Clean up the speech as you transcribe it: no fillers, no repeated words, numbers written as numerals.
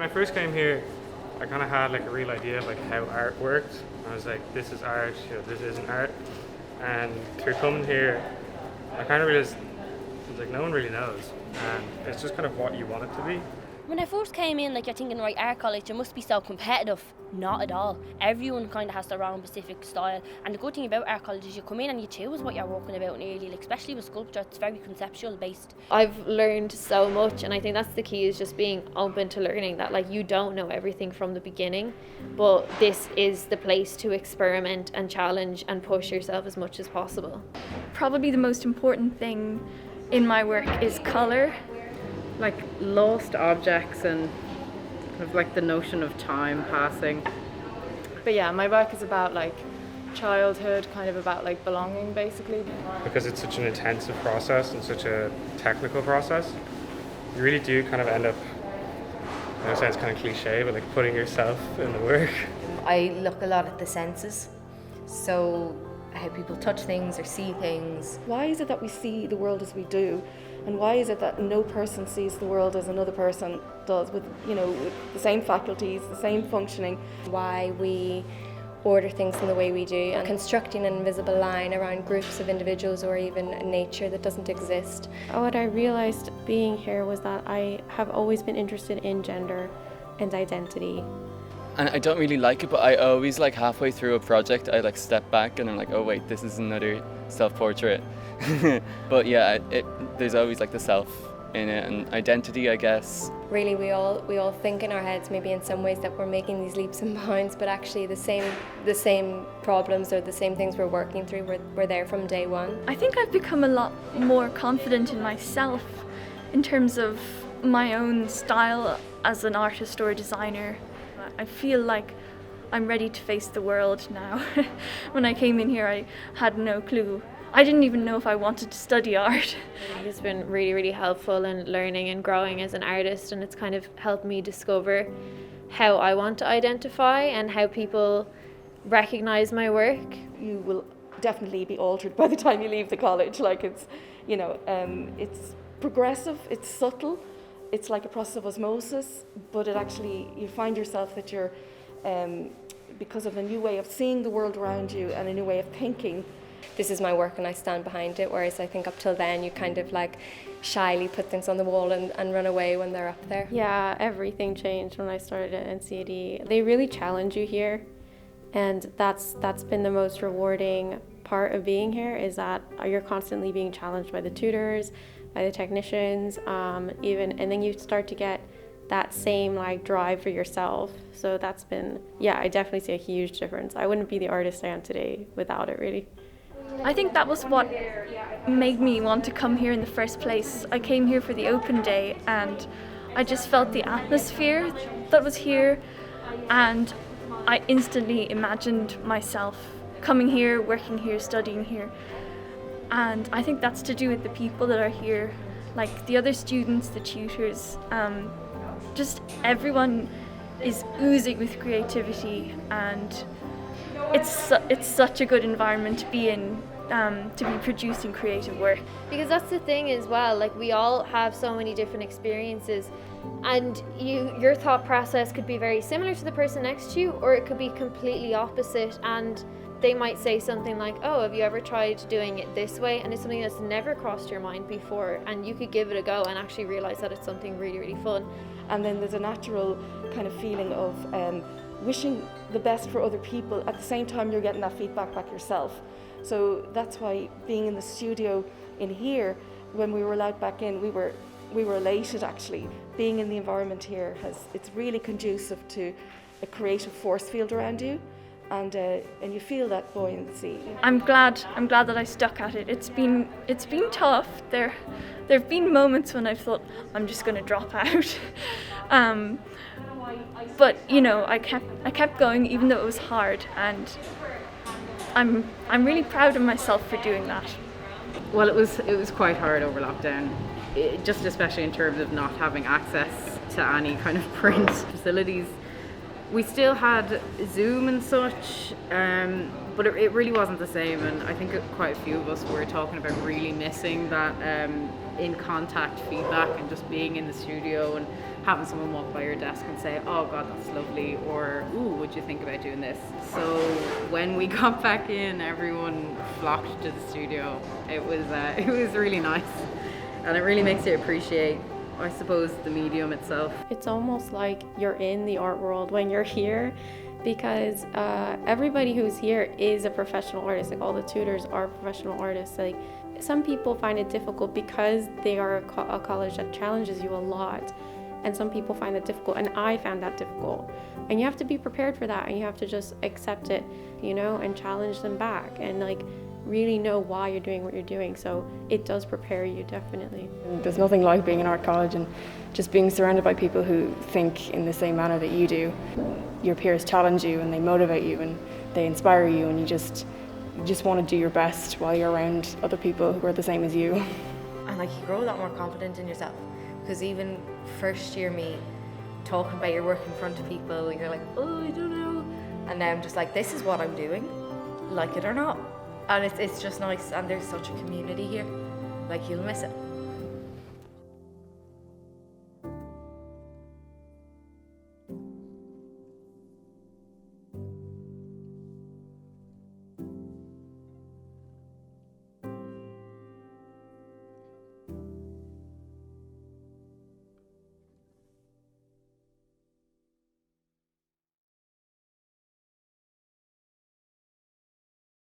I first came here, I kind of had like a real idea of like how art worked. I was like, this is art, this isn't art. And through coming here, I kind of realized like no one really knows, and it's just kind of what you want it to be. When I first came in, like you're thinking, right, art college, it must be so competitive. Not at all. Everyone kind of has their own specific style. And the good thing about art college is you come in and you choose what you're working about nearly, like especially with sculpture, it's very conceptual based. I've learned so much, and I think that's the key, is just being open to learning that like you don't know everything from the beginning, but this is the place to experiment and challenge and push yourself as much as possible. Probably the most important thing in my work is colour. Like lost objects and kind of like the notion of time passing. But yeah, my work is about like childhood, kind of about like belonging basically. Because it's such an intensive process and such a technical process, you really do kind of end up, I know it sounds kind of cliche, but like putting yourself in the work. I look a lot at the senses, so how people touch things or see things. Why is it that we see the world as we do? And why is it that no person sees the world as another person does, with, with the same faculties, the same functioning? Why we order things in the way we do, and constructing an invisible line around groups of individuals or even nature that doesn't exist. What I realized being here was that I have always been interested in gender and identity. And I don't really like it, but I always like halfway through a project, I like step back and I'm like, oh wait, this is another self-portrait. But yeah, there's always like the self in it, and identity, I guess. Really, we all think in our heads, maybe in some ways, that we're making these leaps and bounds, but actually the same problems or the same things we're working through were there from day one. I think I've become a lot more confident in myself in terms of my own style as an artist or a designer. I feel like I'm ready to face the world now. When I came in here, I had no clue. I didn't even know if I wanted to study art. It's been really, really helpful in learning and growing as an artist, and it's kind of helped me discover how I want to identify and how people recognize my work. You will definitely be altered by the time you leave the college. Like it's progressive, it's subtle, it's like a process of osmosis, but it actually, you find yourself that you're, because of a new way of seeing the world around you and a new way of thinking. This is my work and I stand behind it, whereas I think up till then you kind of like shyly put things on the wall and run away when they're up there. Yeah, everything changed when I started at NCAD. They really challenge you here, and that's been the most rewarding part of being here, is that you're constantly being challenged by the tutors, by the technicians, and then you start to get that same like drive for yourself. So that's been, I definitely see a huge difference. I wouldn't be the artist I am today without it, really. I think that was what made me want to come here in the first place. I came here for the open day and I just felt the atmosphere that was here, and I instantly imagined myself coming here, working here, studying here. And I think that's to do with the people that are here, like the other students, the tutors, just everyone is oozing with creativity, and it's such a good environment to be in, to be producing creative work. Because that's the thing as well, like we all have so many different experiences, and your thought process could be very similar to the person next to you, or it could be completely opposite, and they might say something like, oh, have you ever tried doing it this way? And it's something that's never crossed your mind before, and you could give it a go and actually realize that it's something really, really fun. And then there's a natural kind of feeling of wishing the best for other people. At the same time, you're getting that feedback back yourself. So that's why being in the studio in here, when we were allowed back in, we were elated actually. Being in the environment here it's really conducive to a creative force field around you, and you feel that buoyancy. I'm glad that I stuck at it. It's been tough. There've been moments when I've thought I'm just going to drop out. But I kept going even though it was hard, and I'm really proud of myself for doing that. Well, it was quite hard over lockdown, just especially in terms of not having access to any kind of print facilities. We still had Zoom and such, but it really wasn't the same, and I think quite a few of us were talking about really missing that in contact feedback and just being in the studio and having someone walk by your desk and say, oh God, that's lovely, or ooh, what'd you think about doing this? So when we got back in, everyone flocked to the studio. It was really nice, and it really makes you appreciate, I suppose, the medium itself. It's almost like you're in the art world when you're here, because everybody who's here is a professional artist. Like all the tutors are professional artists. Like some people find it difficult because they are a college that challenges you a lot, and some people find that difficult, and I found that difficult. And you have to be prepared for that, and you have to just accept it, you know, and challenge them back, and like really know why you're doing what you're doing. So it does prepare you, definitely. There's nothing like being in art college and just being surrounded by people who think in the same manner that you do. Your peers challenge you and they motivate you and they inspire you, and you just want to do your best while you're around other people who are the same as you. And like you grow a lot more confident in yourself, because even first year me talking about your work in front of people, you're like, oh, I don't know, and now I'm just like, this is what I'm doing, like it or not. And it's just nice, and there's such a community here, like you'll miss it.